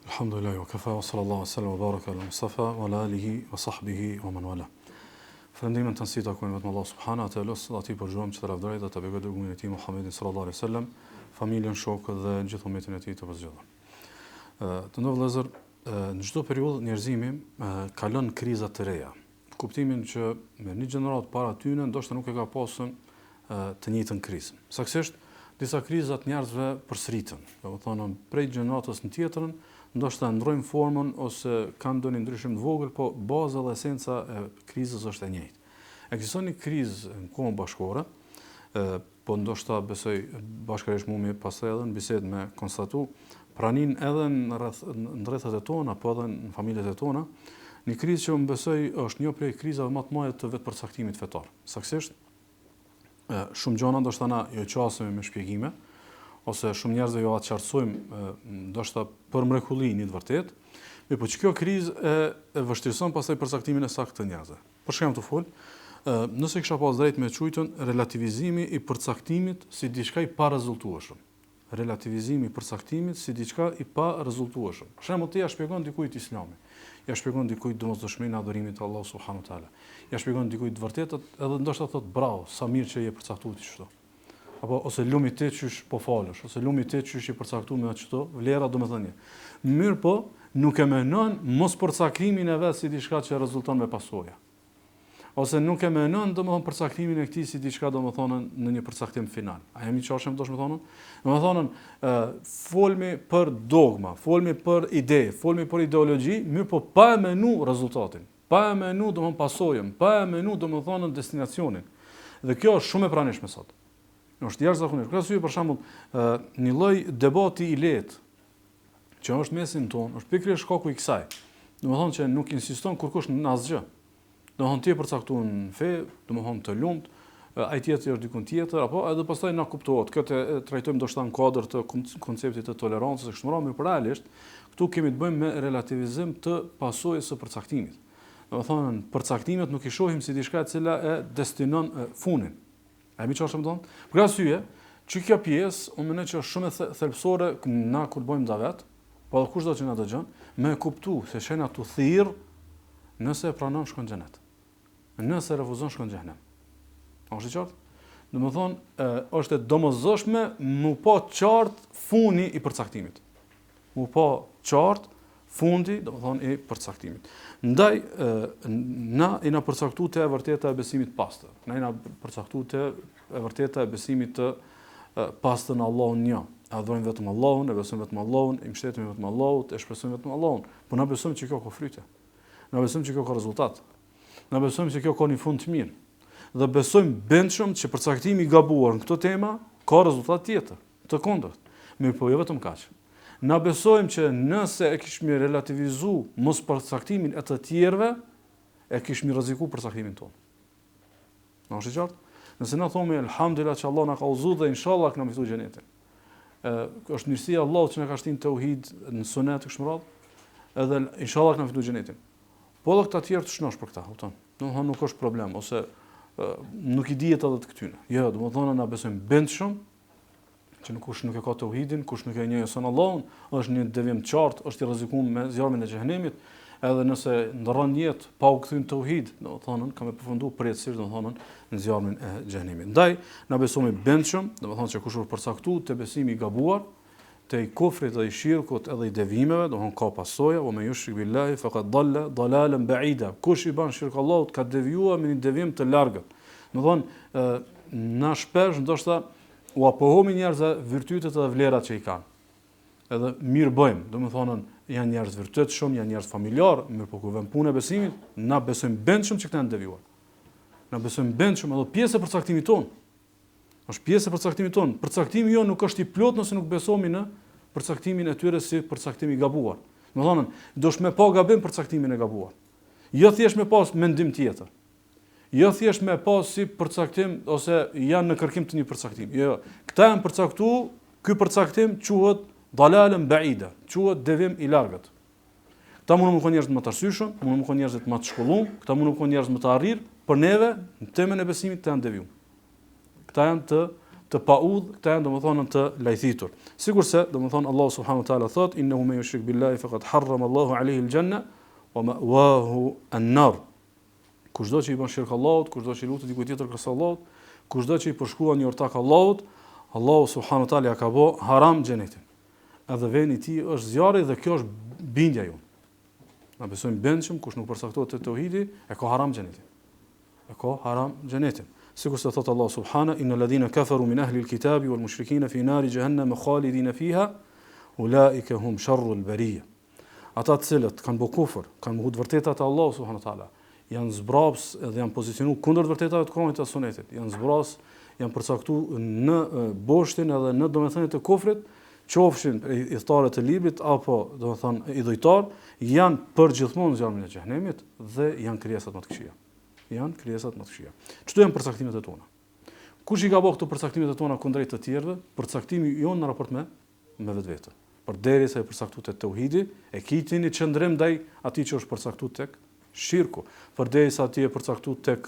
Alhamdulillah, wa kafa, wa sallallahu sallam, wa baraka ala Mustafa, wa ala alihi, wa sahbihi, wa man wala. Falënderimin të nësi takojnë vetëm Allah subhanahu wa taala, ati përgjojmë që të lavdëroj dhe të begoj dërgumin e tij Muhammedin sallallahu alaihi wasallam, familjen, shokët dhe gjithë ummetin e tij të përzgjedhur. Të ndër vëllezër, në çdo periudhë njerëzimi kalon kriza të reja. Kuptimin që me një gjenerat para tyne ndoshta nuk e ka pasur të njëjtën krizë. Saktësisht disa krizat njerëzve përsëritën. Domethënë prej gjeneratës në tjetrën ndoshta ndrojmë formën ose kanë ndonjë ndryshim të vogël, po baza dhe esenca e krizës është e njëjtë. Ekziston një krizë në kohën bashkëore, po ndoshta besoj bashkërisht mumi pastaj edhe në bisedë me konstatu pranin edhe në rrethet e tona, po edhe në familjet e tona, një krizë që më besoj është një prej krizave më të mëdha të vetëpërcaktimit fetar. Saktësisht shumë gjëra ndoshta na jo qasemi me shpjegime, ose shumë njerëzve jo atë qartësojmë ndoshta për mrekullinë të vërtetë, por që kjo krizë e vështirëson pastaj përcaktimin e saktë të njerëzve. Për shembull të fol, nëse kisha pas drejt me çujtën relativizimi i përcaktimit si diçka i pa rezultueshëm. Relativizimi i përcaktimit si diçka i pa rezultueshëm. Për shembull ti ja shpjegon dikujt Islamin, ja shpjegon dikujt domosdoshmërinë e adhurimit të Allahut subhanahu wa taala. Ja shpjegon dikujt të vërtetën, edhe ndoshta thot bravo, sa mirë që je përcaktuar ti kështu. Apo ose lumi ti çysh po falësh, ose lumi ti çysh i përcaktuar me çto, vlera domethënie. Mirë po, nuk e menon mos përcaktimin e vet si diçka që rezulton me pasojë. Ose nuk e menon domethënë përcaktimin e këtij si diçka domethënë në një përcaktim final. A jemi çfarë më domethënë? Domethënë folmi për dogma, folmi për ide, folmi për ideologji, mirë po pa e menu rezultatin, pa e menu domethënë pasojën, pa e menu domethënë destinacionin. Dhe kjo është shumë e pranishme sot. Është jashtëzakonisht. Për shembull, për shembull, një lloj debati i lehtë që është mesin tonë, është pikërisht shkaku i kësaj. Domethënë që nuk insiston kurkush në asgjë. Domethënë ti e përcaktuar në fe, domethënë të lumt, ai tjetri është dikun tjetër, apo edhe pastaj na kuptohet. Këtë e trajtojmë ndoshta në kuadër të konceptit të tolerancës së kështu me realisht, këtu kemi të bëjmë me relativizim të pasojës së përcaktimit. Domethënë përcaktimet nuk i shohim si diçka e cila e destinon funin. A mi çfarë më thon? Për arsye që kjo pjesë unë mendoj që është shumë e thelbësore na kur bëjmë davet, po edhe kushdo që na dëgjon, me kuptu se shena tu thirr nëse e pranon shkon në xhenet. Nëse refuzon shkon në xhenem. A është i qartë? Domethënë është e domosdoshme mu pa qartë funi i përcaktimit. Mu pa qartë fundi, domethënë i përcaktimit. Ndaj na i na përcaktuar të e vërteta e besimit pastër. Na i na përcaktuar të e vërteta e besimit të pastër në Allahun një. Adhurojmë vetëm Allahun, e besojmë vetëm Allahun, i mbështetemi vetëm Allahut, e shpresojmë vetëm Allahun. Po na besojmë që kjo ka fryte. Na besojmë që kjo ka rezultat. Na besojmë që kjo ka një fund të mirë. Dhe besojmë bindshëm që përcaktimi i gabuar në këtë tema ka rezultat tjetër, të kundërt. Mirë po jo vetëm kaq. Na besojmë që nëse e kishmi relativizu mos përcaktimin e të tjerëve, e kishmi rreziku përcaktimin tonë. Na është i qartë? Nëse na thomi elhamdulillah që Allah na ka udhëzuar dhe inshallah na fituar xhenetin. Është mirësia e Allahut që na ka shtin tauhid në sunet kështu më radh, edhe inshallah na fituar xhenetin. Po edhe këta të tjerë të shnosh për këta, kupton? Domethënë nuk është problem ose nuk i dihet edhe të këtyne. Jo, domethënë na besojmë bindshëm që kush nuk e ka tauhidin, kush nuk e njeh son Allahun, është një devijim të qartë, është i rrezikuar me zjarmin e xhenemit, edhe nëse ndron jetë pa u kthyer në tauhid, domethënë ka më përfunduar përjetësisht domethënë në zjarmin e xhenemit. Ndaj na besojmë bindshëm, domethënë që kush është përcaktuar te besimi i gabuar, te i kufrit dhe i shirkut edhe i devimeve, domethënë ka pasojë, o me yushrik billahi faqad dalla dalalan ba'ida. Kush i bën shirk Allahut ka devijuar me një devijim të largët. Domethënë na shpesh ndoshta u apohomi njerëzve virtytet dhe vlerat që i kanë. Edhe mirë bëjmë, domethënë janë njerëz virtytshëm, janë njerëz familjar, mirë po kur vën punë besimit, na besojmë bindshëm që këta janë devijuar. Na besojmë bindshëm edhe pjesë e përcaktimit ton. Është pjesë e përcaktimit ton. Përcaktimi jo nuk është i plot nëse nuk besomi në përcaktimin e tyre si përcaktim i gabuar. Domethënë, dosh me pa gabim përcaktimin e gabuar. Jo thjesht me pas mendim tjetër. Jo thjesht me pas si përcaktim ose janë në kërkim të një përcaktimi. Jo, këta janë përcaktuar, ky përcaktim quhet dalalan ba'ida, quhet devim i largët. Këta mund të qenë njerëz më të arsyeshëm, mund të qenë njerëz më të shkolluar, këta mund të qenë njerëz më të arrir, por neve në temën e besimit të janë devijuar. Këta janë të të paudh, këta janë domethënë të lajthitur. Sigurisë, domethënë Allahu subhanahu wa taala thot innahu man yushrik billahi faqad harrama Allahu alayhi al-janna wa ma'wahu an-nar. Kushdo që i bën shirk Allahut, kushdo që i lutet dikujt tjetër krahas Allahut, kushdo që i përshkruan një ortak Allahut, Allahu subhanahu wa taala ka bë haram xhenetin. Edhe vendi i tij është zjarri dhe kjo është bindja jon. Na besojmë bendshëm kush nuk përcaktohet te tauhidi e ka haram xhenetin. E ka haram xhenetin. Sikur se thot Allah subhanahu innal ladhina kafaru min ahli alkitabi wal mushrikina fi nari jahannam khalidina fiha ulaika hum sharrul bariyah. Ata të cilët kanë bërë kufër, kanë mohuar vërtetat e Allahut subhanahu wa taala, janë zbrabs dhe janë pozicionuar kundër vërtetave të Kuranit dhe Sunetit. Janë zbras, janë përcaktuar në boshtin edhe në domethënien e kufrit, qofshin idhëtarët e librit apo domethënë idhujtar, janë përgjithmonë në zjarrin e xhenemit dhe janë krijesat më të këqija. Janë krijesat më të këqija. Çto janë përcaktimet e tona? Kush i ka bërë këto përcaktimet e tona kundrejt të tjerëve? Përcaktimi jon në raport me vetvete. Përderisa e përcaktuar te tauhidi, e kitini qëndrim ndaj atij që është përcaktuar tek shirku. Përderisa atij e përcaktuar tek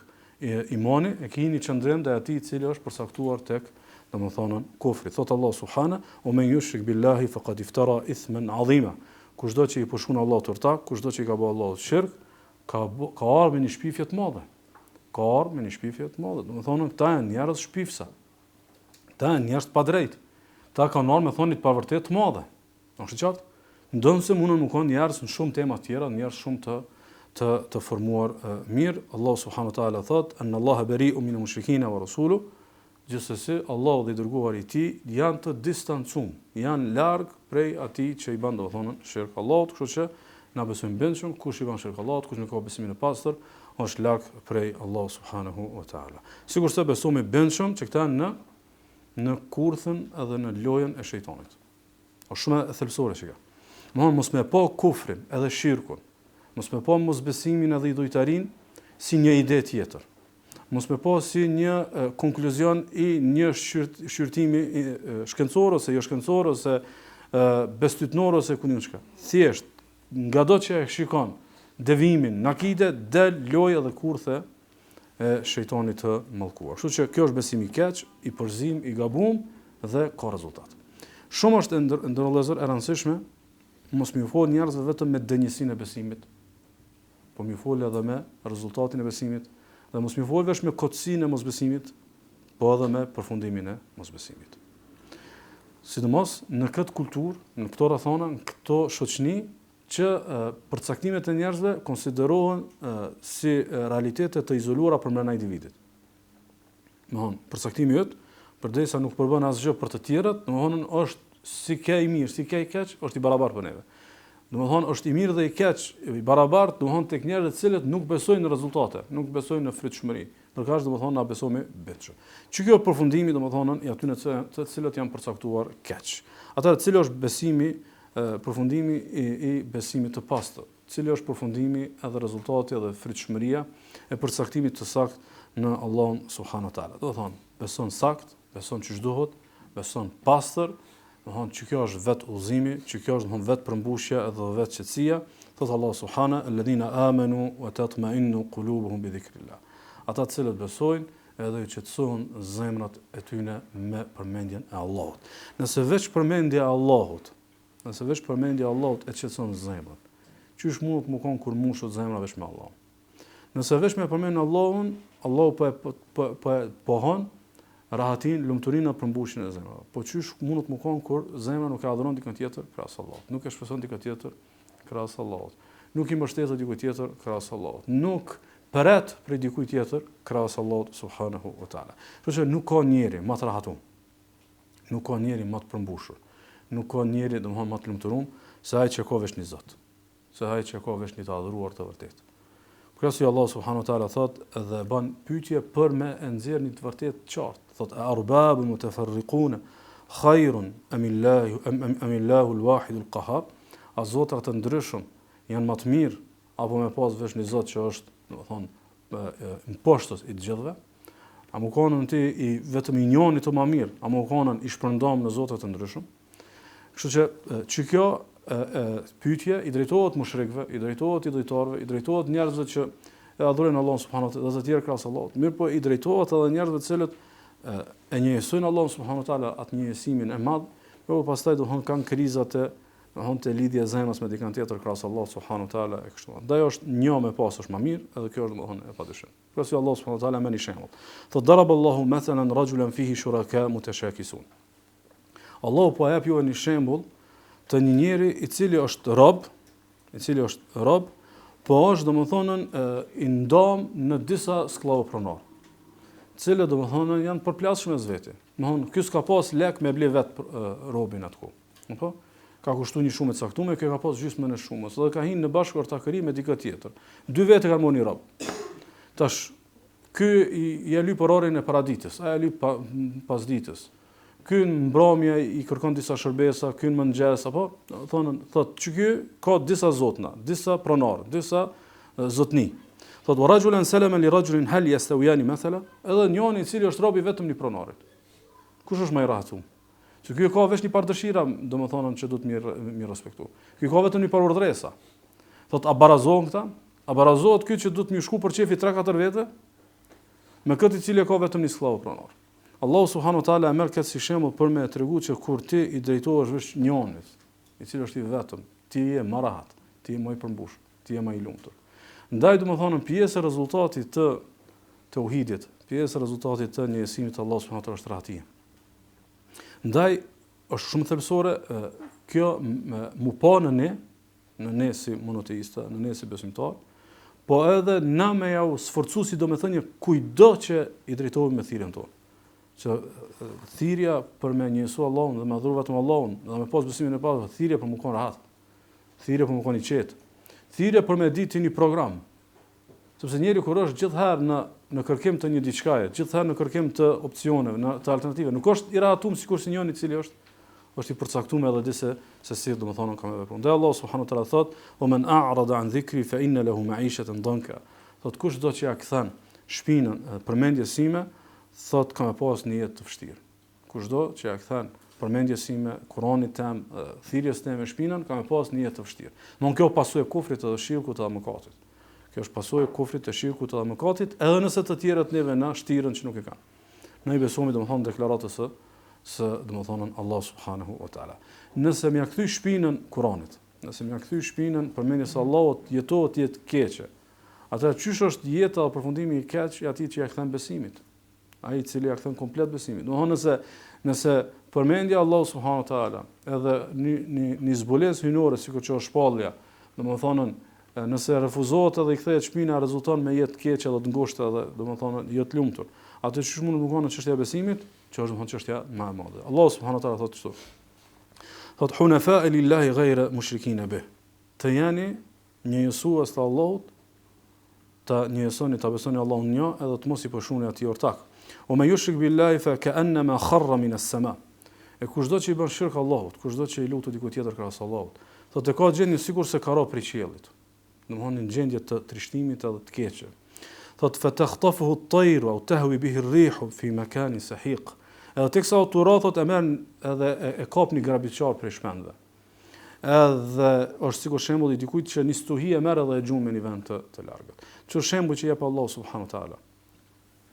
imani, e keni qëndrim ndaj atij i cili është përcaktuar tek domethënë kufri. Thot Allah subhana, "O men yushrik billahi faqad iftara ithman azima." Kushdo që i përshkon Allahut ortak, kushdo që i ka bërë Allahut shirk, ka ardhur me një shpifje të madhe. Ka ardhur me një shpifje të madhe. Domethënë këta janë njerëz shpifsa. Këta janë njerëz të padrejtë. Ta kanë ardhur me thoni të pavërtet të madhe. Është qartë? Ndonse mundon nuk kanë njerëz në shumë tema të tjera, njerëz shumë të formuar mirë. Allah subhanahu wa taala thot: "Anna Allaha bari'un minal mushrikina wa rasuluhu." Gjithsesi Allahu dhe i dërguari i tij janë të distancuar, janë larg prej atij që i bën domethënë shirk Allahut, kështu që na besojmë bindshëm kush i bën shirk Allahut, kush nuk ka besimin e pastër, është larg prej Allahut subhanahu wa taala. Sigurisht besojmë bindshëm që këta në kurthën edhe në lojën e shejtanit. Është shumë e thelbësore që ka. Mos me pa kufrin edhe shirkun, mos me pa mosbesimin edhe idhujtarin si një ide tjetër. Mos me pa si një konkluzion i një shqyrtimi shkencor ose jo shkencor ose bestytnor ose ku diun çka. Thjesht ngado që e shikon devimin në akide del lojë edhe kurthe e shejtanit të mallkuar. Kështu që kjo është besimi i keq, i përzim, i gabum dhe ka rezultat. Shumë është ndërlëzër e rëndësishme mos më fol njerëzve vetëm me dënjësinë e besimit, po më fol edhe me rezultatin e besimit, dhe mos më fol vesh me kotësinë e mosbesimit, po edhe me përfundimin e mosbesimit. Sidomos në këtë kulturë, në këto rrethana, në këto shoqëni që përcaktimet e njerëzve konsiderohen si realitete të izoluara përbrenda individit. Domthon, përcaktimi yt, përderisa nuk përbën asgjë për të tjerët, domthon është si ke i mirë, si ke i keq, është i barabartë për neve. Domthon është i mirë dhe i keq, i barabartë, domthon tek njerëzit të cilët nuk besojnë në rezultate, nuk besojnë në frytshmëri. Ndërkaq domthon na besojmë betshëm. Që kjo përfundimi domthon i atyre të cilët janë përcaktuar keq. Atëherë cili është besimi, përfundimi i besimit të pastër, cili është përfundimi edhe rezultati edhe frytshmëria e përcaktimit të saktë në Allahun subhanahu wa taala. Do thonë, beson sakt, beson ç'është duhet, beson pastër, domthon që kjo është vetë udhëzimi, që kjo është domthon vetë përmbushja edhe vetë qetësia. Thot Allah subhanahu alladhina amanu wa tatma'innu qulubuhum bi dhikrillah. Ata të cilët besojnë edhe i qetësohen zemrat e tyre me përmendjen e Allahut. Nëse veç përmendja e Allahut, e qetëson zemrën, çysh mund të më kon kur mushot zemra veç me Allahun. Nëse veç me përmendjen e Allahun, Allahu po pohon rahatin, lumturinë për mbushjen e zemrave. Po çysh mund të më kon kur zemra nuk e adhuron dikën tjetër krahas Allahut, nuk e shpreson dikën tjetër krahas Allahut, nuk i mbështetet dikujt tjetër krahas Allahut, nuk përret prej dikujt tjetër krahas Allahut subhanahu wa taala. Kështu që nuk ka njeri më të rahatum, nuk ka njeri më të përmbushur, nuk ka njeri domthonjë më të lumturum se ai që ka vesh një Zot, se ai që ka vesh një të adhuruar të vërtetë. Krasi Allah subhanahu wa taala thot dhe ban pyetje për me e nxjerrë një të vërtetë qartë. Thot arbabun mutafarriqun khairun am illahu al-wahid al-qahhar. A zotrat të ndryshëm janë më të mirë apo me pas vesh një Zot që është, domethënë, në poshtës i të gjithëve? A më kanë ti i vetëm i njëjtë të më mirë, a më kanë i shpërndam në zotrat të ndryshëm? Kështu që kjo pyetje i drejtohet mushrikëve, i drejtohet idhujtarëve, i drejtohet njerëzve që e adhurojnë Allahun subhanuhu te dhe të tjerë krahas Allahut. Mirë po i drejtohet edhe njerëzve të cilët e njëjësojnë Allahun subhanahu wa taala atë njëjësimin e madh, por pastaj do të kanë krizat e të lidhje zemrës me dikant tjetër krahas Allahut subhanahu wa taala e kështu. Ndaj është një me pas është më mirë, edhe kjo është domethënë e padyshim. Kurse Allah subhanahu wa taala më një shembull. Thot daraballahu mathalan rajulan fihi shuraka mutashakisun. Allahu po jep ju një shembull të një njeri i cili është rob, po është domethënë i ndam në disa sklavë pronar, të cilët domethënë janë përplasshme me vetë. Domethënë ky s'ka pas lek me ble vet robin atku. Apo ka kushtuar një shumë të caktuar, ky ka pas gjysmën e shumës, dhe ka hyrë në bashkëortakëri me dikë tjetër. Dy vetë kanë marrë rob. Tash ky i lyp orarin e paraditës, ai lyp pas ditës. Ky në mbrëmje i kërkon disa shërbesa, ky në mëngjes apo thotë që ky ka disa zotna, disa pronar, disa zotni. Thotë wa rajulan salama li rajulin hal yastawiyani mathala, edhe njëri i cili është rob i vetëm një pronarit. Kush është më i rahatu? Se ky ka vesh një par dëshira, domethënë që duhet mi respektu. Ky ka vetëm një par urdhresa. Thotë a barazohen këta? A barazohet ky që duhet mi shku për çefi 3-4 vete? Me këtë i cili ka vetëm një skllav pronar. Allahu subhanahu wa taala e merr këtë si shembull për me treguar që kur ti i drejtohesh vesh njënit, i cili është i vetëm, ti je më rahat, ti je më i përmbush, ti je më i lumtur. Ndaj domethënë pjesë e rezultatit të tauhidit, pjesë e rezultatit të njësimit të Allahut subhanahu wa taala është rahatia. Ndaj është shumë thelbësore kjo mu pa në ne si monoteista, në ne si besimtar, po edhe na me jau sforcu si domethënë kujdo që i drejtohemi me thirrjen tonë. Që thirrja për me njësu Allahun dhe me adhuru vetëm Allahun dhe me pas besimin e padë, thirrja për më kon rahat, thirrja për më kon i qetë, thirrja për me ditë një program. Sepse njeriu kur është gjithherë në kërkim të një diçkaje, gjithherë në kërkim të opsioneve, të alternative, nuk është i rahatuar sikur si njëri i cili është i përcaktuar edhe di se si domethënë ka me vepruar. Dhe Allah subhanahu wa taala thot: "Wa man a'rada an dhikri fa inna lahu ma'ishatan danka." Thot kush do që ja kthen shpinën përmendjes sime, thot ka me pas një jetë të vështirë. Kushdo që ja kthen përmendjes sime, Kuranit tem, thirrjes time shpinën, ka me pas një jetë të vështirë. Nuk kjo pasojë kufrit edhe shirkut edhe mëkatit. Kjo është pasojë kufrit të shirkut edhe mëkatit, edhe nëse të tjerët neve na shtirën që nuk e kanë. Ne i besojmë domethënë deklaratës së domethënë Allah subhanahu wa taala. Nëse më ja kthy shpinën Kuranit, nëse më ja kthy shpinën përmendjes së Allahut, jetohet jetë keqe. Atëherë çysh është jeta dhe përfundimi i keq i atij që ja kthen besimit. Ai i cili ja kthen komplet besimit. Domethënë nëse përmendja Allah subhanahu wa taala edhe një zbulesë hynore sikur që është shpallja, domethënë nëse refuzohet edhe i kthehet shpina, rezulton me jetë keqe edhe të ngushtë edhe domethënë jo të lumtur. Atë çish mund të bëjë në çështja e besimit, që është domethënë çështja më e madhe. Allah subhanahu wa taala thotë kështu. Thot hunafa lillahi ghayra mushrikina bih. Të jeni njësues të Allahut, ta njësoni, ta besoni Allahun një edhe të mos i përshuni atij ortak. O me yushrik billahi fa ka'annama kharra min as-sama. E kushdo që i bën shirk Allahut, kushdo që i lutet diku tjetër krahas Allahut, thotë ka gjendje sikur se ka ra prej qiellit. Domthonë në gjendje të trishtimit edhe të keqe. Thotë fa takhtafuhu at-tayr aw tahwi bihi ar-rih fi makan sahiq. Edhe teksa autoratot e merr edhe e kap një grabiçar prej shpendëve. Edhe është sikur shembulli i dikujt që një stuhi e merr edhe e gjun në një vend të largët. Ço shembull që jep Allahu subhanahu wa taala.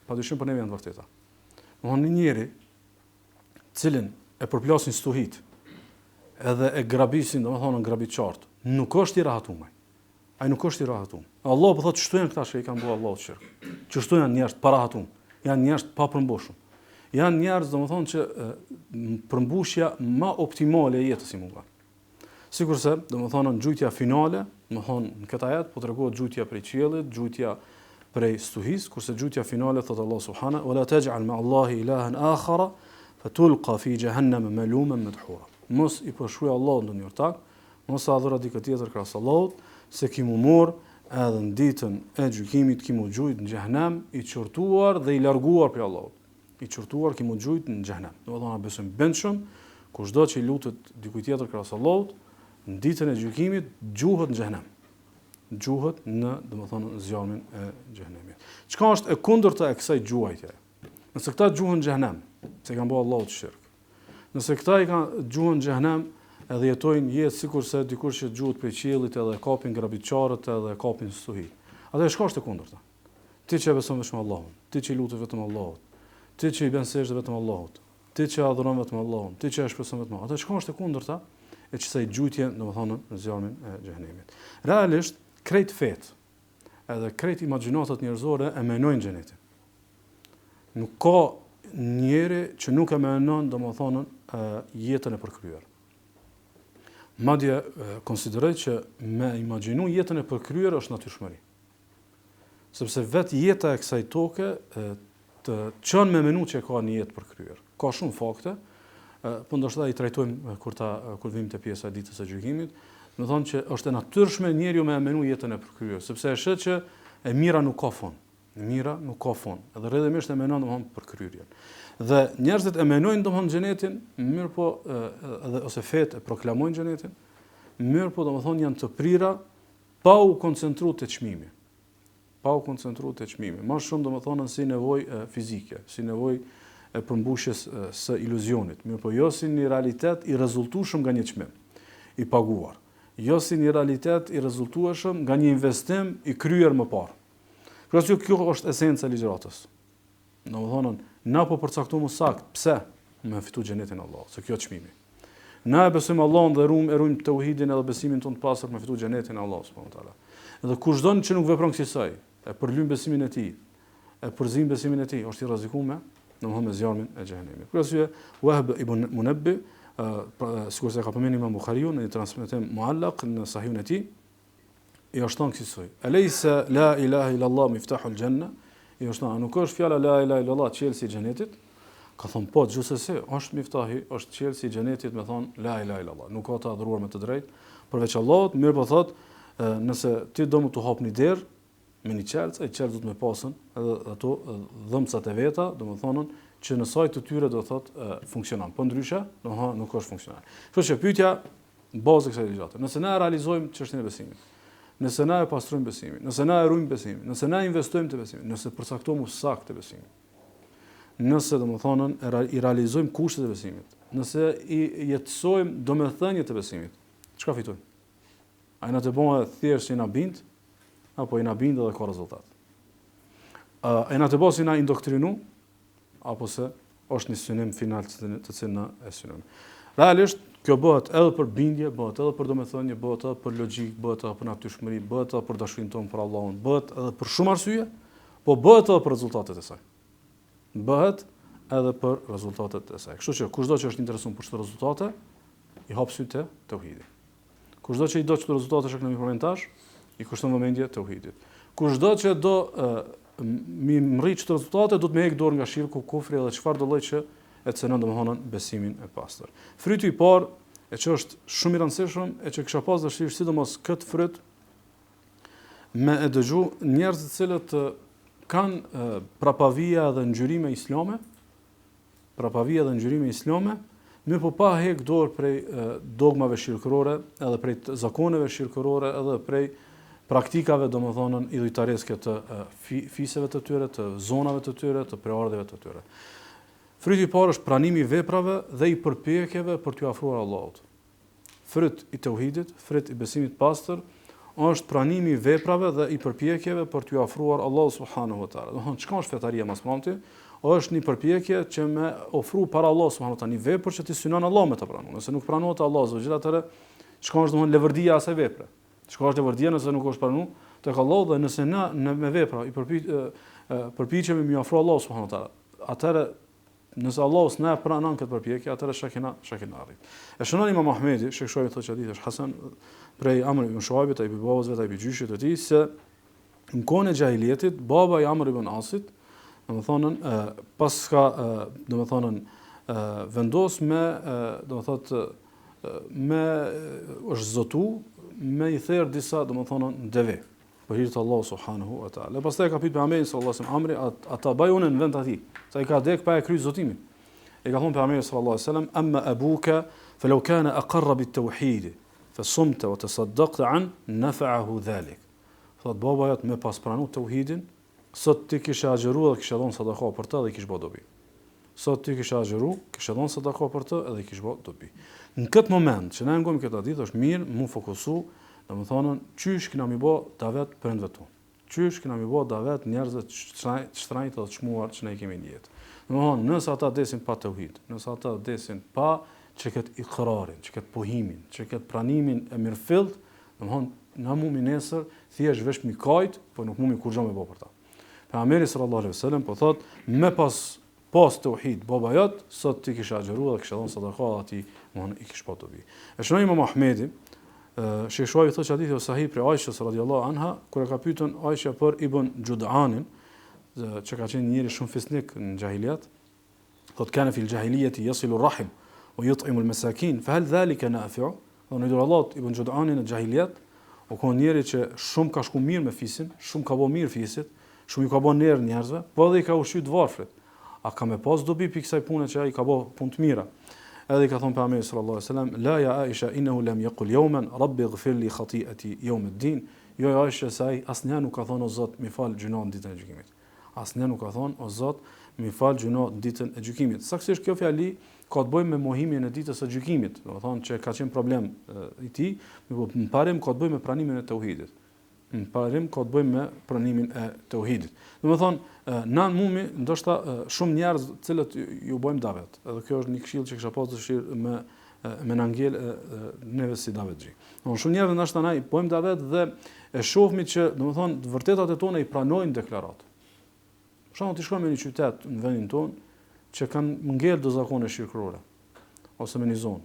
Padyshim për ne janë vërteta. Domthonë një njeri cilin e përplasin stuhit edhe e grabisin, domethënë grabiçart, nuk është i rahatuar. Ai nuk është i rahatuar. Allah po thotë çto janë këta që i kanë bërë Allahu shirk. Çto janë njerëz pa rahatuar, janë njerëz pa përmbushur. Janë njerëz domethënë që përmbushja më optimale e jetës i mungon. Sigurisht, domethënë gjujtja finale, domethënë në këtë ajet po tregohet gjujtja prej qiellit, gjujtja prej stuhis, kurse gjujtja finale thotë Allah subhanahu wala taj'al ma Allahi ilahan akhara fatulqa fi jahannam maluman madhura. Mos i përshkruaj Allahut ndonjë ortak, mos adhuro dikë tjetër krahas Allahut, se kimu mor edhe në ditën e gjykimit kimu gjujt në xhehenam i çortuar dhe i larguar prej Allahut. I çortuar kimu gjujt në xhehenam. Domethënë besojmë bendshëm, kushdo që i lutet dikujt tjetër krahas Allahut, në ditën e gjykimit gjuhet në xhehenam. Gjuhet në domethënë zjarmin e xhehenemit. Çka është e kundërta e kësaj gjuhajtje? Nëse këta gjuhen në xhehenam, se kanë bërë Allahut shirk. Nëse këta i kanë gjuhen në xhehenam, edhe jetojnë jetë sikurse dikur që gjuhet prej qiellit edhe kapin grabiçarët edhe kapin stuhi. Atë çka është e kundërta? Ti që beson vetëm Allahun, ti që lutet vetëm Allahut, ti që i bën sejdë vetëm Allahut, ti që adhuron vetëm Allahun, ti që e shpreson vetëm Allahun. Atë shkon është e kundërta e kësaj gjujtje, domethënë në zjarmin e xhenemit. Realisht, krejt fet, edhe krejt imagjinatat njerëzore e menojnë xhenetin. Nuk ka njeri që nuk e menon domethënë jetën e përkryer. Madje konsideroj që me imagjinu jetën e përkryer është natyrshmëri. Sepse vetë jeta e kësaj toke të çon me menu që ka një jetë përkryer. Ka shumë fakte, po ndoshta i trajtojmë kur vim te pjesa e ditës së gjykimit, do të thonë që është e natyrshme njeriu me menu jetën e përkryer, sepse e sheh që e mira nuk ka fund. E mira nuk ka fund. Edhe rrjedhimisht e menon domthonë përkryerjen. Dhe njerëzit e menojnë domthonë xhenetin, mirë po edhe ose fetë e proklamojnë xhenetin, mirë po domthonë janë të prira pa u koncentruar te çmimi. Pa u koncentruar te çmimi. Më shumë domthonë si nevojë fizike, si nevojë e përmbushjes së iluzionit, mirë po jo si një realitet i rezultueshëm nga një çmim i paguar. Jo si një realitet i rezultueshëm nga një investim i kryer më parë. Kjo është esenca e ligjëratës. Domthonë, na po përcaktojmë sakt pse me fitu xhenetin Allah, se kjo është çmimi. Na e besojmë Allahun dhe ruajmë tauhidin edhe besimin tonë të pastër me fitu xhenetin Allah subhanahu wa taala. Edhe kushdo që nuk vepron kësaj, e përlym besimin e tij, e përzim besimin e tij, është i rrezikuar domthonë me zjarmin e xhenemit. Për arsye, Wahb ibn Munabbih, sikur se ka përmendur Imam Buhariu në një transmetim muallaq në sahihun e tij, i është thonë kësaj: "Alaysa la ilaha illa Allah miftahul janna?" I është thonë, nuk është fjala la ilaha illa Allah çelësi i xhenetit? Ka thonë po, gjithsesi, është miftahi, është çelësi i xhenetit me thonë la ilaha illa Allah. Nuk ka të adhuruar me të drejtë përveç Allahut, mirë po thotë, nëse ti do më të hapni derë me një çelës, ai çelës do të më pasën edhe ato dhëmcat e veta, domethënë që në sajt të tyre do thotë funksionon. Po ndryshe, domethënë nuk është funksional. Kështu që pyetja bazë kësaj ligjate, nëse ne realizojmë çështjen e besimit, nëse na e pastrojmë besimin, nëse na e ruajmë besimin, nëse na investojmë te besimi, nëse përcaktojmë saktë besimin, nëse domethënë i realizojmë kushtet e besimit, nëse i jetësojmë domethënien e besimit, çka fitojmë? A na të bëjë thjesht si na bind, apo i na bind edhe ka rezultat? A na të bëjë si na indoktrinu, apo se është një synim final të cilën na e synojmë? Realisht kjo bëhet edhe për bindje, bëhet edhe për domethënie, bëhet edhe për logjik, bëhet edhe për natyrshmëri, bëhet edhe për dashurinë tonë për Allahun, bëhet edhe për shumë arsye, po bëhet edhe për rezultatet e saj. Bëhet edhe për rezultatet e saj. Kështu që kushdo që është interesuar për çdo rezultate, i hap sy te tauhidi. Kushdo që i do çdo rezultate që kemi përmend tash, i kushton vëmendje tauhidit. Kushdo që do mi mrit çdo rezultate, do të më heq dorë nga shirku, kufri edhe çfarë do lloj që e cënon domethënë besimin e pastër. Fryti i parë, e që është shumë i rëndësishëm, e që kisha pas dëshirë sidomos këtë fryt me e dëgju njerëz të cilët kanë prapavija dhe ngjyrime islame, mirë po pa hek dorë prej dogmave shirkërore, edhe prej zakoneve shirkërore, edhe prej praktikave domethënë idhujtareske të fiseve të tyre, të zonave të tyre, të preardhjeve të tyre. Fryti i parë është pranimi i veprave dhe i përpjekjeve për t'u afruar Allahut. Fryt i tauhidit, fryt i besimit pastër, është pranimi i veprave dhe i përpjekjeve për t'u afruar Allahut subhanahu wa taala. Domthonë, çka është fetaria më së mundti? Është një përpjekje që me ofru para Allahut subhanahu wa taala një vepër që ti synon Allah me ta pranuar. Nëse nuk pranohet Allahu subhanahu wa taala, çka është domthonë levërdia e asaj vepre? Çka është levërdia nëse nuk është pranuar tek Allahu dhe nëse na me vepra i përpiqemi me ofru Allahut subhanahu wa taala, atëherë nëse Allahu s'na pranon këtë përpjekje, atëherë shakina arrit. E shënon Imam Ahmedi, Sheikh Shoaib thotë që hadith është hasan prej Amr ibn Shuaibit, ai babazve, ai gjyshit të tij se në kohën e xahilietit, baba i Amr ibn Asit, domethënë pas ka domethënë vendos me me është zotu me i therr disa domethënë deve për hir të Allahu subhanahu wa taala. Pastaj ka pyet pejgamberin sallallahu alaihi wasallam Amri, ata bajunën në vend të tij, sa i ka dek pa e kryer zotimin. E ka thonë pejgamberi sallallahu alaihi wasallam: "Amma abuka falau kana aqarra bit-tauhid fasumta wa tasaddaqta an nafa'ahu dhalik." Thot baba jot me pas pranu tauhidin, sot ti kishe agjëruar dhe kishe dhënë sadaka për të dhe i kish bë dobi. Sot ti kishe agjëruar, kishe dhënë sadaka për të dhe i kish bë dobi. Në këtë moment që na ngojmë këtë ditë është mirë mu fokusu, domethënë çysh kena mi bë davet për ndër tu. Qysh kena mi bë davet njerëzve të shtrenjtë dhe të çmuar që ne kemi në jetë. Domthonë, nëse ata desin pa tauhid, nëse ata desin pa që këtë ikrarin, që këtë pohimin, që këtë pranimin e mirëfillt, domthonë na mumi nesër thjesht vesh mi kajt, po nuk mumi kur gjë me bë për ta. Pejgamberi sallallahu alaihi wasallam po thot, me pas tauhid baba jot, sot ti kisha agjëruar dhe kisha dhënë sadaka atij, domthonë i kish pa dobi. E shënoi Imam Ahmedi, Sheikh Shuaib thotë hadithi o sahih për Aishës radhiyallahu anha, kur e ka pyetur Aisha për Ibn Jud'anin, që ka qenë njëri shumë fisnik në jahiliat, thotë kana fil jahiliyati yasilu rahim wa yut'imu al-masakin, fa hal dhalika nafi'u? Do në Allah Ibn Jud'anin në jahiliat, o ka njëri që shumë ka shku mirë me fisin, shumë ka bë mirë fisit, shumë i ka bë nerë njerëzve, po edhe i ka ushqyt varfrit. A ka me pas dobi për kësaj pune që ai ka bë punë të mira? Edhe ka thonë pejgamberi sallallahu alaihi wasallam, la ya Aisha innahu lam yaqul yawman rabbi ighfir li khati'ati yawm ad-din. Jo Aisha se ai asnjëherë nuk ka thonë o Zot, më fal gjunat ditën e gjykimit. Asnjëherë nuk ka thonë o Zot, më fal gjunat ditën e gjykimit. Saktësisht kjo fjali ka të bëjë me mohimin e ditës së gjykimit, do të thonë që ka qenë problem i tij, më parem ka të bëjë me pranimin e tauhidit. Më parem ka të bëjë me pranimin e tauhidit. Do të thonë na mumi ndoshta shumë njerëz të cilët ju bëjmë davet. Edhe kjo është një këshill që kisha pas dëshirë me na ngel neve si davetxhi. Domthonë shumë njerëz ndoshta na i bëjmë davet dhe e shohmi që domethënë të vërtetat e tona i pranojnë deklarat. Për shembull, ti shkon në një qytet në vendin tonë që kanë ngel do zakone shirkërore ose me një zonë.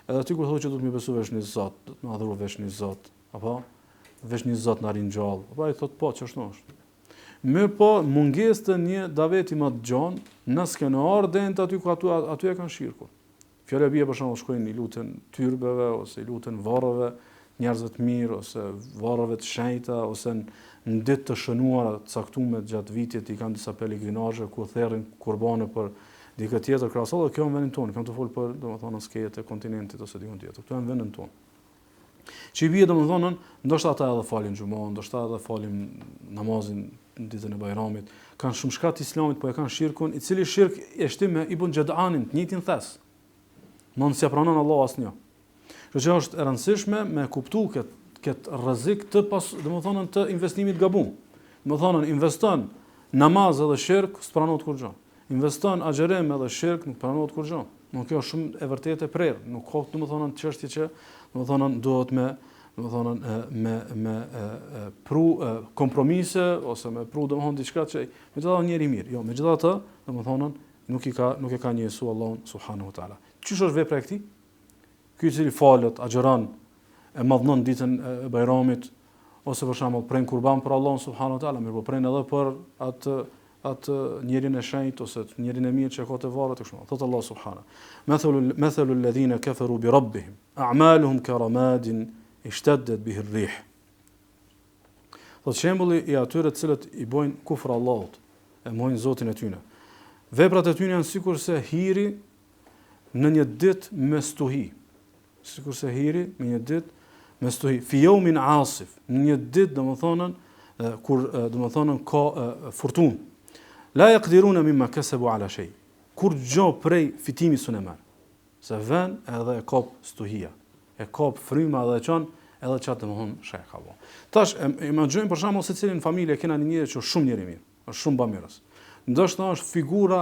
Edhe aty kur thotë që do të më besoj vesh në Zot, do të më adhuroj vesh në Zot, apo vesh një Zot na rin gjallë. Apo ai thotë po, ç'është është. Mirë po, mungesë të një daveti më të gjanë, nëse kanë ardhen aty ku aty e kanë shirkun. Fjala bie për shembull shkojnë i luten tyrbeve ose i luten varreve, njerëzve të mirë ose varreve të shenjta ose në ditë të shënuara të caktuar gjatë vitit i kanë disa pelegrinazhe ku therrin qurbane për dikë tjetër krahasoj, kjo në vendin tonë, kam të fol për domethënë skejet e kontinentit ose dikun tjetër. Këtu në vendin tonë. Që i bie domethënë, ndoshta ata edhe falin xhumon, ndoshta edhe falin namazin në ditën e Bajramit. Kanë shumë shkat islamit, po e kanë shirkun, i cili shirk e shtim me Ibn Jud'anin, të njëjtin thes. Mund s'ia pranon Allahu asnjë. Kjo që është e rëndësishme me kuptu këtë rrezik të domethënë të investimit gabum. Domethënë investon namaz edhe shirk, s'pranohet kurrë. Investon agjerem edhe shirk, nuk pranohet kurrë. Nuk kjo është shumë e vërtetë e prerë, nuk ka domethënë çështje që domethënë duhet me pru kompromise ose me pru domethënë diçka që megjithatë njëri mirë. Jo, megjithatë domethënë nuk e ka njësu Allahun subhanahu wa taala. Çish është vepra e këtij? Ky i cili falet, agjeron, e madhnon ditën e Bajramit ose për shembull pren kurban për Allahun subhanahu wa taala, mirë po pren edhe për atë njerin e shenjtë ose njerin e mirë që ka të varret kështu. Thot Allah subhanahu. Mathalu alladhina kafaru bi rabbihim a'maluhum karamadin ishtaddat bihi ar-rih. Thot shembulli i atyre të cilët i bojnë kufër Allahut, e mohojnë Zotin e tyre. Veprat e tyre janë sikurse hiri në një ditë me stuhi. Sikurse hiri në një ditë me stuhi. Fi yawmin asif, në një ditë domethënë kur domethënë ka furtunë. La yaqdiruna mimma kasabu ala shay. Kur gjë prej fitimit s'u merr. Se vën edhe e kop stuhia. E kop fryma edhe çon edhe çat domthon sheh ka vë. Tash imagjinojmë për shembull se cilin familje kena një njeri që është shumë njeri mirë, është shumë bamirës. Ndoshta është figura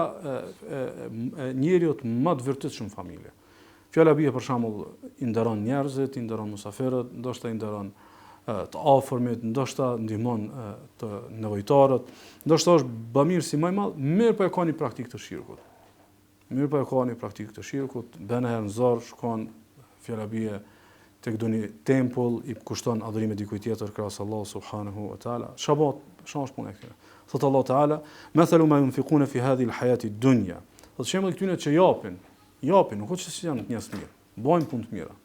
e njeriu më të vërtetshëm në familje. Fjala bie për shembull i nderon njerëzit, i nderon musafirët, ndoshta i nderon të afërmit, ndoshta ndihmon të nevojtarët, ndoshta është bamir si më i madh, mirë po e ka një praktikë të shirkut. Mirë po e ka një praktikë të shirkut, bën herë në zor, shkon fjala bie tek doni tempull, i kushton adhurime dikujt tjetër krahas Allahu subhanahu wa taala. Shabat, shosh punë këtu. Thot Allah taala, "Mathalu ma yunfiquna fi hadhihi al-hayati ad-dunya." Thot shembull këtyre që japin, nuk është se janë njerëz të mirë, bojnë punë të mira.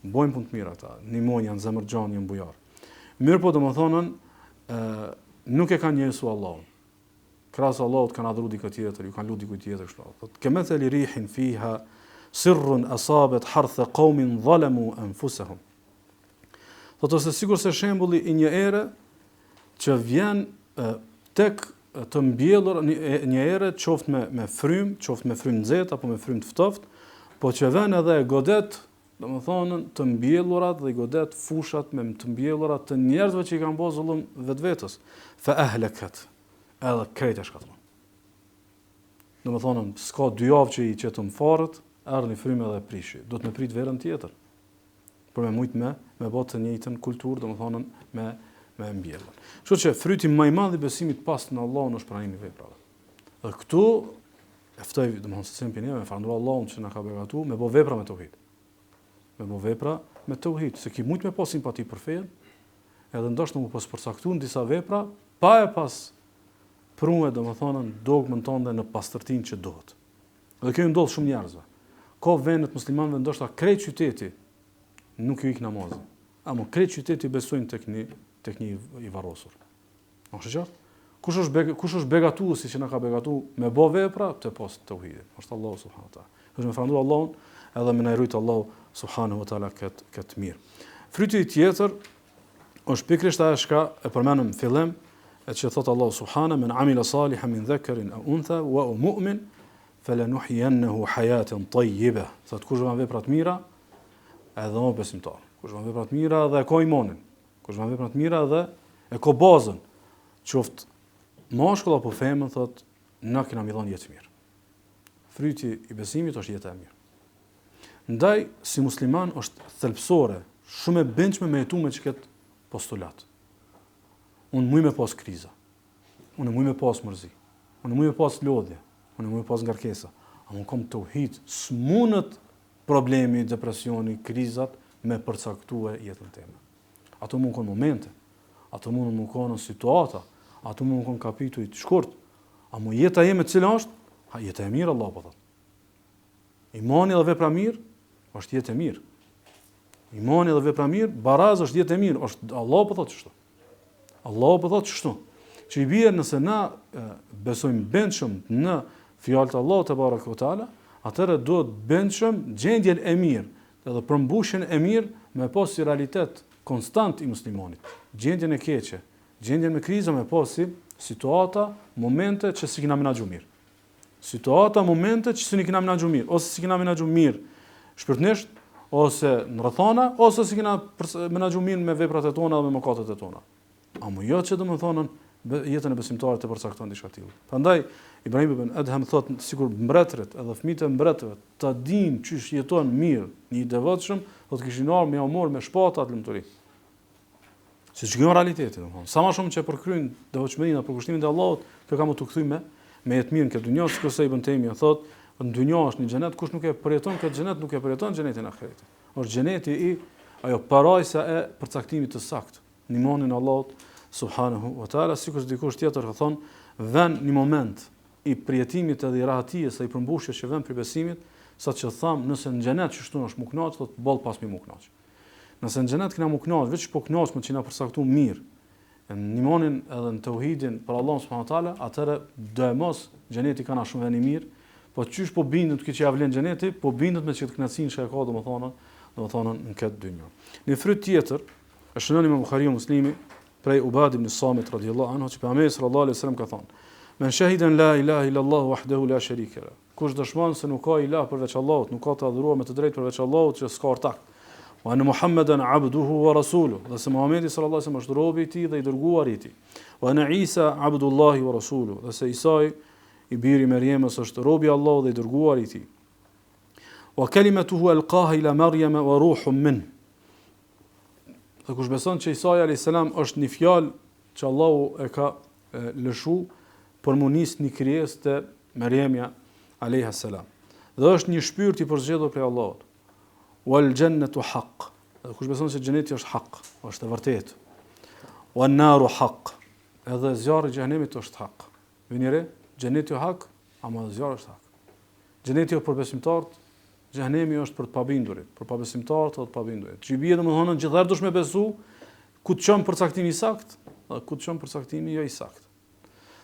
Bojnë punë të mira ata, nimojnë janë zemërxhan, janë bujar. Mirë po domethënën nuk e kanë njësu Allahun. Krahas Allahut kanë adhuru dikë tjetër, ju kanë lut dikujt tjetër kështu. Thot kemathali rihin fiha sirrun asabat hartha qaumin zalamu anfusahum. Thot ose sigurisht shembulli i një ere që vjen tek të mbjellur një ere qoftë me frym, qoftë me frym nxehtë apo me frym të ftoftë, po që vjen edhe e godet domethënë të mbjellurat dhe i godet fushat me të mbjellura të njerëzve që i kanë bërë zullum vetvetes. Fa ahlakat. Edhe krejt e shkatron. Domethënë s'ka 2 javë që i qetëm farët, erdhi frymë dhe prishi. Do të më prit verën tjetër. Për me mujt me botë të njëjtën kulturë, domethënë me mbjellur. Kështu që fryti më i madh i besimit pas në Allahun është pranimi i veprave. Dhe këtu e ftoj domethënë se sempre ne me falënderoj Allahun që na ka begatuar me bë vepra me tauhid. Me bë vepra me tauhid, se ki mujt me pas simpati për fen, edhe ndoshta më pas përcaktuar disa vepra pa e pas prunë domethënë dogmën tonë në pastërtinë që duhet. Dhe kjo ndodh shumë njerëzve. Ka vende të muslimanëve ndoshta krejt qyteti nuk ju ik namazin. Ama krejt qyteti besojnë tek një i varrosur. A është qartë? Kush është begatuesi që na ka begatuar me bë vepra të pas tauhidit? Është Allahu subhanahu wa taala. Është me falënderoj Allahun edhe me na rujt Allahu subhanahu wa taala këtë mirë. Fryti tjetër është pikërisht ajo që e përmendëm në fillim, që thot Allahu subhanahu men amila salihan min dhakarin aw untha wa mu'min falanuhyiyannahu hayatan tayyibah. Thot kush bën vepra të mira, edhe o besimtar. Kush bën vepra të mira dhe ka imanin. Kush bën vepra të mira dhe e ka bazën, qoftë mashkull apo femër, thot na kena mi dhënë jetë mirë. Fryti i besimit është jeta e mirë. Ndaj si musliman është thelbësore, shumë e bëndshme me jetu me çket postulat. Unë muj me pas kriza. Unë muj me pas mërzi. Unë muj me pas lodhje. Unë muj me pas ngarkesa. A unë kam tauhid, s'munët problemi, depresioni, krizat me përcaktue jetën time. Ato mund konë momente, ato mund konë situata, ato mund konë kapituj të shkurt, a mu jeta jeme cila është? Ha, jeta e mirë, Allah po thot. Imani dhe vepra mirë, është jetë e mirë. Imani dhe vepra mirë, baraz është jetë e mirë, është Allah po thot qështu. Allah po thot qështu. Që i bjerë nëse na besojmë bendshëm në fjalët e Allahut te baraka ve taala, atëherë duhet bendshëm gjendjen e mirë, edhe përmbushjen e mirë me pas si realitet konstant i muslimanit. Gjendjen e keqe, gjendjen me krizë me pas si situata, momente që si kena menaxhu mirë. Situata, momente që si kena menaxhu mirë, ose si kena menaxhu mirë shpirtnisht, ose në rrethana, ose si kena menaxhu mirë me veprat e tona dhe me mëkatet e tona. Amo jo që domethënë jetën e besimtarit të përcakton diçka tillë. Prandaj Ibrahim ibn Adham thot sikur mbretërit edhe fëmijët e mbretërve ta dinë çish jeton mirë, një i devotshëm, do të kishin ardhur me amor me shpata atë lumturi. Siç që realiteti, domethënë, sa më shumë që përkryen devotshmërinë për kushtimin e Allahut, kjo ka më të kthyme me jetë mirë në këtë dunjë, sikur se Ibn Taymi thot, në dunjë është një xhenet, kush nuk e përjeton këtë xhenet, nuk e përjeton xhenetin e ahiretit. Është xheneti i ajo parajsa e përcaktimit të saktë, në imanin e Allahut subhanahu wa taala, sikur dikush tjetër ka thonë, vën një moment i përjetimit edhe i rahatijës së i përmbushjes që vën për besimit, saqë tham nëse në xhenet çështu është më kënaq, thot boll pas më kënaq. Nëse në xhenet kena më kënaq, veç po kënaqmë që na përcaktuar mirë, në imanin edhe në tauhidin për Allah subhanahu wa taala, atëherë do e mos xheneti kana shumë vënë mirë, po çysh po bindet që ja vlen xheneti, po bindet me çështë kënaqësinë që ka domethënë në këtë dynjë. Një fryt tjetër është shënon Imam Buhariu Muslimi prej Ubad ibn Samit radhiyallahu anhu, që pejgamberi sallallahu alaihi wasallam ka thënë: "Men shahida la ilaha illa Allah wahdahu la sharika lahu." Kush dëshmon se nuk ka ilah përveç Allahut, nuk ka të adhuruar me të drejtë përveç Allahut, që s'ka ortak. Wa anna Muhammadan abduhu wa rasuluhu. Dhe se Muhamedi sallallahu alaihi wasallam është robi i tij dhe i dërguari i tij. Wa anna Isa abdullahi wa rasuluhu. Dhe se Isa i biri i Mariamës është robi i Allahut dhe i dërguari i tij. Wa kalimatuhu alqaha ila Maryam wa ruhun min. Dhe kush beson që Isa alayhis salam është një fjalë që Allahu e ka lëshu për mu nis një krijesë të Mariamja alayhis salam. Dhe është një shpirt i përzgjedhur prej Allahut. Wal jannatu haqq. Dhe kush beson se xheneti është hak, është e vërtetë. Wan naru haqq. Edhe zjarri i xhenemit është hak. Vini re, xheneti është hak, ama zjarri është hak. Xheneti është për besimtarët, xhenemi është për të pabindurit, për pabesimtarët dhe të pabindurit. Që i bie domethënë gjithëherë dush me besu ku të çon përcaktimi i sakt, dhe ku të çon përcaktimi jo i sakt.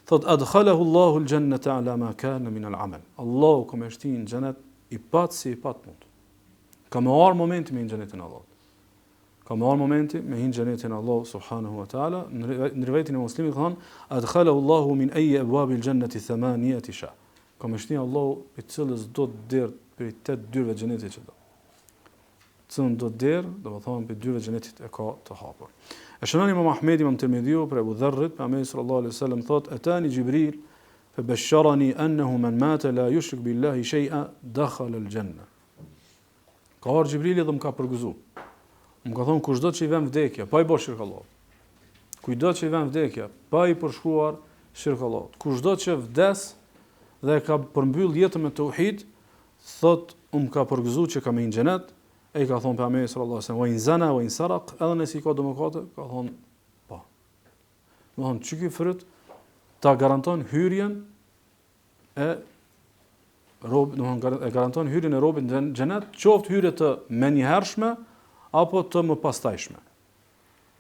Thot adkhalahu Allahu al-jannata ala ma kana min al-amal. Allahu ka më shtin në xhenet i pat si i pat mund. Ka më arë momenti me hinë xhenetin e Allahut. Ka më arë momenti me hinë xhenetin e Allahut subhanahu wa taala. Në rivajetin e Muslimit thonë adkhalahu Allahu min ayyi abwabil jannati thamaniyati sha. Ka më shtin Allahu i cilës do të derë për 8 dyrëve xhenetit që do. cilën do derë, domethënë për dyve xhenetit e ka të hapur. E shënon Imam Ahmedi, Imam Tirmidhiu për Abu Dharrit, pejgamberi sallallahu alaihi wasallam thotë: "Atani Jibril fa basharani annahu man mata la yushrik billahi shay'a dakhala al-janna." Ka ardhur Jibrili dhe më ka përgëzuar. Më ka thonë kushdo që i vën vdekja, pa i bërë shirk Allahut. Kujdo që i vën vdekja, pa i përshkruar shirk Allahut. Kushdo që vdes dhe ka përmbyll jetën me tauhid, thot ka përgëzuar që ka me në xhenet. E ka thonë pejgamberi sallallahu alajhi wasallam: "Wa in zana wa in saraq", edhe nëse i ka domokate, ka thonë po. Do thonë çka ky fryt ta garanton hyrjen e rob, do thonë e garanton hyrjen e robit në xhenet, qoftë hyrje të menjëhershme apo të mëpastajshme.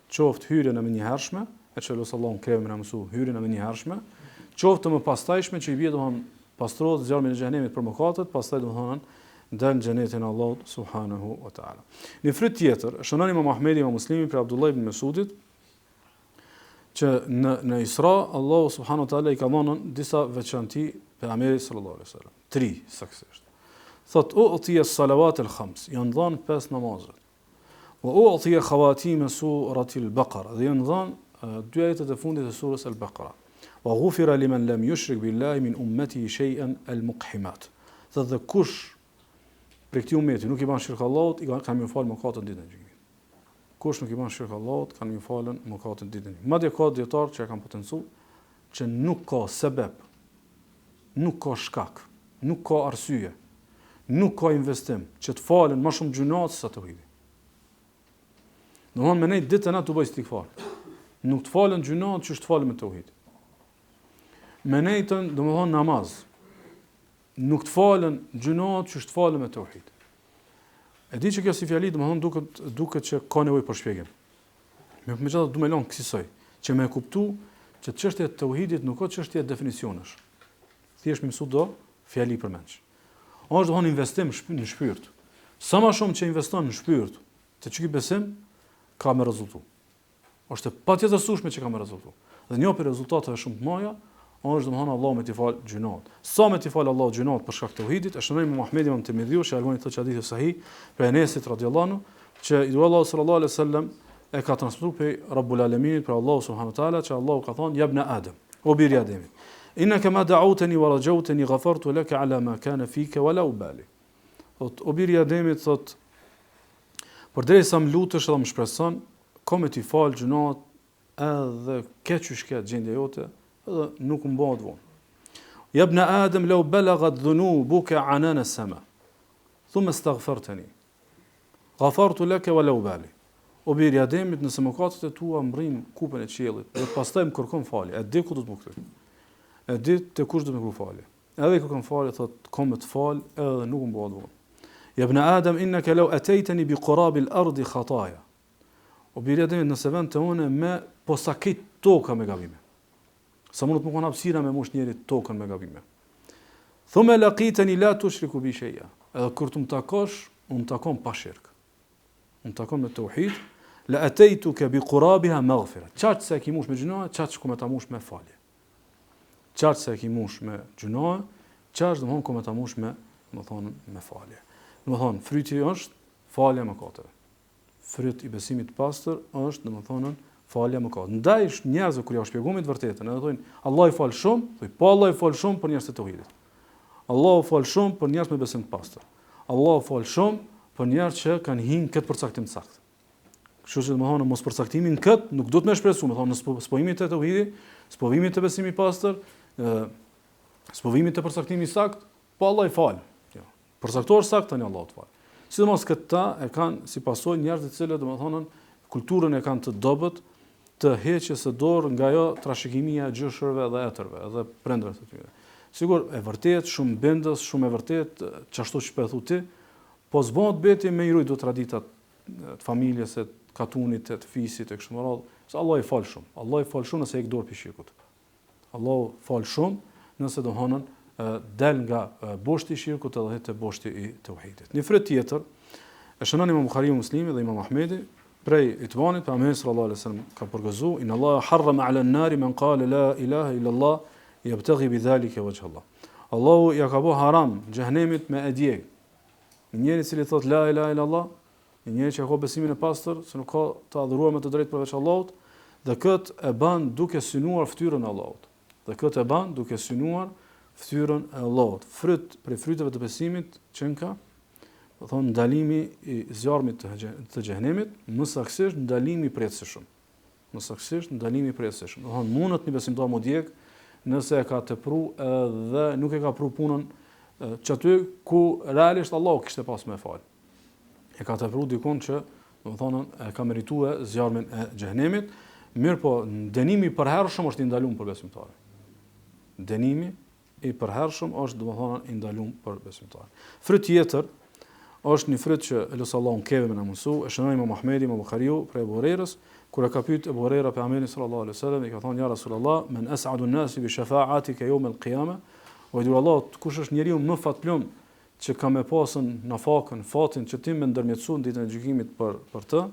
Qoftë hyrjen e menjëhershme, e që Allahu kreve na mësu hyrjen e menjëhershme, qoftë të mëpastajshme që i bie domthon pastrohet zjarmi në xhenemit për mëkatet, pastaj domthon dal në xhenetin e Allahut subhanahu wa taala. Në fryt tjetër, shënon Imam Ahmedi, Imam Muslimi për Abdullah ibn Mesudit, që në Isra Allahu subhanahu wa taala i ka dhënë disa veçanti pejgamberit sallallahu alaihi wasallam. 3 saktësisht. Thot u'tiya as-salawat al-khams, janë dhënë 5 namazet. Wa u'tiya khawatim surati al-Baqara, dhe janë dhënë 2 ajetet e fundit të surës al-Baqara. Wa ghufira liman lam yushrik billahi min ummatihi shay'an al-muqhimat. Dhe kush për këtë ummeti nuk i bën shirk Allahut, i kanë më fal mëkatet ditën e gjykimit. Kush nuk i bën shirk Allahut, kanë më falën mëkatet ditën e gjykimit. Madje ka dietar që e kanë potencuar që nuk ka sebeb, nuk ka shkak, nuk ka arsye, nuk ka investim që të falen më shumë gjunat se tauhidi. Domthonë me ne ditën atë të bëj istighfar. Nuk të falen gjunat që të falen me tauhid. Me ne domthonë namaz. Nuk të falen gjunat që të falen me tauhid. E di që kjo si fjali domthonë duket që ka nevojë për shpjegim. Megjithatë duhet më lënë kësaj, që më e kuptu që çështja e tauhidit nuk është çështje definicionesh. Thjesht më mësu do fjali përmendsh. Është domthonë investim në shpirt. Sa më shumë që investon në shpirt, të çka besim ka me rezultu. Është patjetër sushme që ka me rezultu. Dhe një për rezultateve shumë të mëdha është domthonë Allahu me t'i fal gjunat. Sa me t'i fal Allahu gjunat për shkak të tauhidit, e shënojmë Muhamedi ibn Tirmidhiu, që argumenti thotë hadith sahih për Enesit radhiyallahu anhu, që i dua Allahu sallallahu alaihi wasallam e ka transmetuar pe Rabbul Alamin për Allahu subhanahu wa taala, që Allahu ka thonë: "Ya ibn Adam, o bir Ademi, innaka ma da'awtani wa rajawtani ghafartu laka ala ma kana fika wa la ubali." O bir Ademi, thotë, përderisa më lutesh dhe më shpreson, kam t'i fal gjunat edhe keq gjendja jote, edhe nuk më bëhet vonë. Ya ibn Adam, law balaghat dhunubuka anana as-sama, thumma astaghfartani, ghafartu laka wa la ubali. O bir Ademit, nëse mëkatet e tua mbrin kupën e qiellit, dhe pastaj më kërkon falje, e di ku do të më kthy. E di te kush do të më kërkoj falje. Edhe kërkon falje, thotë, kam të fal, edhe nuk më bëhet vonë. Ya ibn Adam, innaka law ataytani bi qurabil ardi khataya. O bir Ademit, nëse vën te unë me posakit toka me gabime. Sa mund të më kanë hapësira me mush njerit tokën me gabime. Thumma laqitani la tushriku bi shay'a. Edhe kur të më takosh, unë takon pa shirk. Unë takon me tauhid, la ataytuka bi qurabiha maghfira. Çart se ki mush me gjuna, çart shku me ta mush me falje. Çart se ki mush me gjuna, çart domthon ku me ta mush me falje. Domthon fryti është falja mëkateve. Fryt i besimit të pastër është domthonën falja mëkat. Ndaj njerëzve kur ja shpjegojmë të vërtetën, edhe thonë Allah i fal shumë, thoj po Allah i fal shumë për njerëz të tauhidit. Allah i fal shumë për njerëz me besim të pastër. Allah i fal shumë për njerëz që kanë hinë këtë përcaktim të saktë. Kështu që domethënë mos përcaktimin kët nuk do të më shpresu, më thonë në sprovimit të tauhidit, sprovimit të besimit të pastër, sprovimit të përcaktimit sakt, po Allah i fal. Jo. Përcaktuar sakt tani Allah të fal. Sidomos këta e kanë si pasojë njerëz të cilët domethënë kulturën e kanë të dobët të heqjes së dorë nga ajo trashëgimia e gjyshërve dhe etërve dhe prindërve të tyre. Sigur e vërtet, shumë bindës, shumë e vërtet, çashtu që po e thu ti, po s'bëhet beti me i ruaj do traditat të familjes, të katunit, të fisit e kështu me radhë, se Allah i fal shumë. Allah i fal shumë nëse e dorë pi shirkut. Allah fal shumë nëse domthonën del nga boshti i shirkut edhe te boshti i tauhidit. Në fryt tjetër, e shënon Imam Buhariu, Muslimi dhe Imam Ahmedi prej Itbanit, pejgamberi sallallahu alaihi wasallam ka përgëzuar: "Inna Allah harrama 'ala an-nar man qala la ilaha illa Allah yabtaghi bidhalika wajha Allah." Allahu ja ka bë haram xhenemit me e djeg. Njëri i cili thot la ilaha illa Allah, një njeri që ka besimin e pastër, se nuk ka të adhuruar me të drejtë përveç Allahut, dhe këtë e bën duke synuar fytyrën e Allahut. Dhe këtë e bën duke synuar fytyrën e Allahut. Fryt për fryteve të besimit që ka, do thonë ndalimi i zjarmit të xhenemit, më saktësisht ndalimi i përjetësishëm. Më saktësisht ndalimi i përjetësishëm. Do thonë mundet një besimtar më djeg nëse e ka tepruar dhe nuk e ka pru punën që aty ku realisht Allahu kishte pas më fal. E ka tepruar dikon që, do thonë, e ka merituar zjarmin e xhenemit, mirë po dënimi i përhershëm është i ndaluar për besimtarin. Dënimi i përhershëm është, do të thonë, i ndaluar për besimtarin. Fryt tjetër është një fryt që Allahu keve më na mësu, e shënoi Imam Ahmedi, Imam Buhariu për Abu Hurairës, kur e ka pyet Abu Huraira pejgamberin sallallahu alaihi wasallam, i ka thonë ja Rasulullah, men as'adu an-nasi bi shafa'atika yawm al-qiyamah, wa yaqulu Allah, kush është njeriu më fatplum që ka më pasën nafakën, fatin që ti më ndërmjetësuan ditën e gjykimit për të,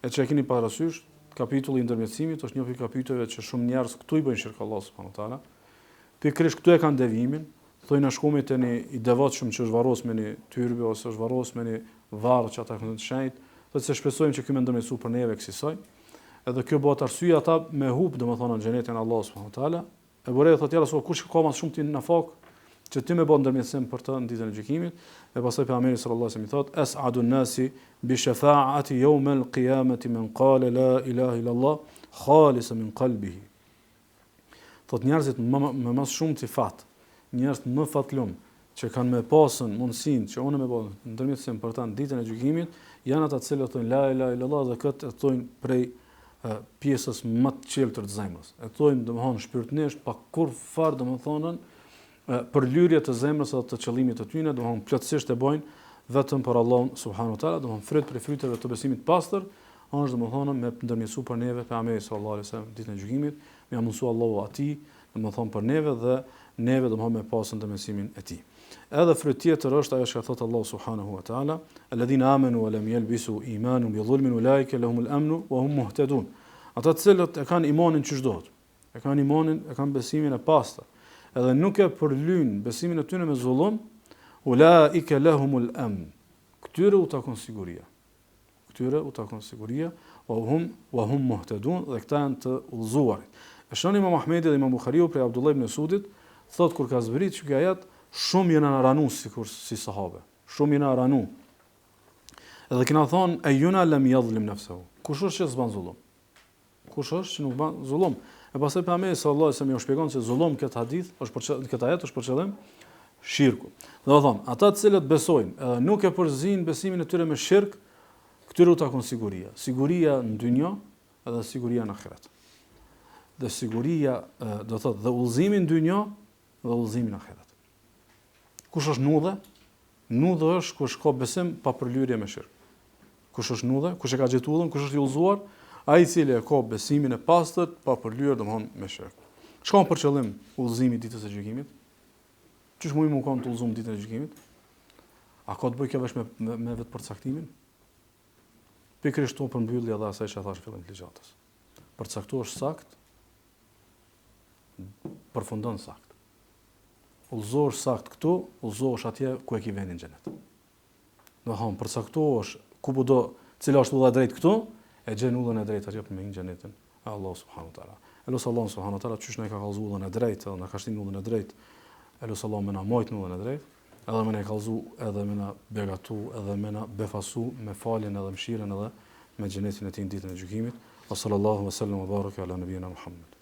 e që e keni parasysh, kapitulli i ndërmjetësimit është një prej kapitulleve që shumë njerëz këtu i bëjnë shirk Allah subhanahu wa taala. Pikërisht këtu e kanë devimin, thonë na shkomi te i devotshëm që është varros me një tyrbe ose është varros me një varr që ata kanë të shenjt, thotë se shpresojmë që ky më ndërmjetësu për neve kësaj. Edhe kjo bëhet arsye ata me hub, domethënë në xhenetin Allah subhanahu wa taala. E bëre thotë ja Rasul, kush ka më shumë ti nafak që ti më bën ndërmjetësim për të në ditën e gjykimit. E pastaj pejgamberi sallallahu alajhi wasallam i thotë as'adu an-nasi bi shafa'ati yawm al-qiyamati man qala la ilaha illa Allah khalisan min qalbihi. Thotë njerëzit më shumë ti fat, njerëz më fatlum që kanë më pasën mundsinë që unë më bën ndërmjetësim për ta në ditën e gjykimit, janë ata të cilët thonë la ilaha illa Allah dhe këtë e thonë prej pjesës më të qeltër të zemrës. E thojmë domethënë shpirtërisht pa kur fare domethënë për lyrje të zemrës apo të qëllimit të tyre, domethënë plotësisht e bojnë vetëm për Allahun subhanahu wa taala, domethënë fryt për fryteve të besimit pastër, është domethënë me ndërmjetësu për neve pejgamberi sallallahu alajhi wasallam ditën e gjykimit, me mësua Allahu atij, domethënë për neve dhe neve domethënë me pasën ndërmjetësimin e tij. Edhe fryt tjetër është ajo që thotë Allahu subhanahu wa taala, alladhina amanu wa lam yalbisu imanuhum bi dhulmin ulaika lahumul amnu wa hum muhtadun. Ata të cilët e kanë imanin që çdohet. E kanë imanin, e kanë besimin e pastër. Edhe nuk e përlyn besimin e tyre me zullum, ulaika lahumul amn. Këtyre u takon siguria. Këtyre u takon siguria, wa hum muhtadun, dhe këta janë të udhëzuarit. E shoni Imam Ahmedi dhe Imam Buhariu për Abdullah ibn Sudit, thot kur ka zbrit që kjo ajet, shumë janë ranu si sahabe. Shumë janë ranu. Edhe kena thonë, ejuna lam yadhlim nafsahu. Kush është që s'ban zullum? Kush është që nuk ban zullum? E pastaj pejgamberi sallallahu alajhi wasallam i shpjegon se zullum këtë hadith është për këtë ajet është për qëllim shirku. Do të thonë, ata të cilët besojnë edhe nuk e përzin besimin e tyre me shirk, këtyre u takon siguria. Siguria në dynjë edhe siguria në ahiret. Dhe siguria, do thotë, dhe udhëzimi në dynjë dhe udhëzimi në ahiret. Kush është nudhe? Nudhe është kush ka besim pa përlyrje me shirk. Kush është nudhe? Kush e ka gjetur udhën? Kush është i udhëzuar? Ai i cili e ka besimin e pastër pa përlyrë domthonë me shirk. Çka për qëllim udhëzimi ditës së gjykimit? Çish mund të kanë të udhëzum ditën e gjykimit? A ka të bëjë kjo vesh me vetë përcaktimin? Pikërisht to përmbyllja dhe asaj që thash fillim të ligjatës. Përcaktohesh sakt, përfundon sakt. Udhëzohesh sakt këtu, udhëzohesh atje ku e ke vendin xhenet. Domthonë përcaktohesh ku do, cila është udha drejt këtu, e gjen udhën e drejtë atje për me në xhenetin e Allahu subhanahu wa taala. Elos Allahu subhanahu wa taala çish ne ka kallzu udhën e drejtë, na ka shtin udhën e drejtë. Elos Allahu më na mojt në udhën e drejtë, edhe më na kallzu, edhe më na begatu, edhe më na befasu me faljen edhe mëshirën edhe me xhenetin e tij ditën e gjykimit. Sallallahu alaihi wasallam wa baraka ala nabiyina Muhammad.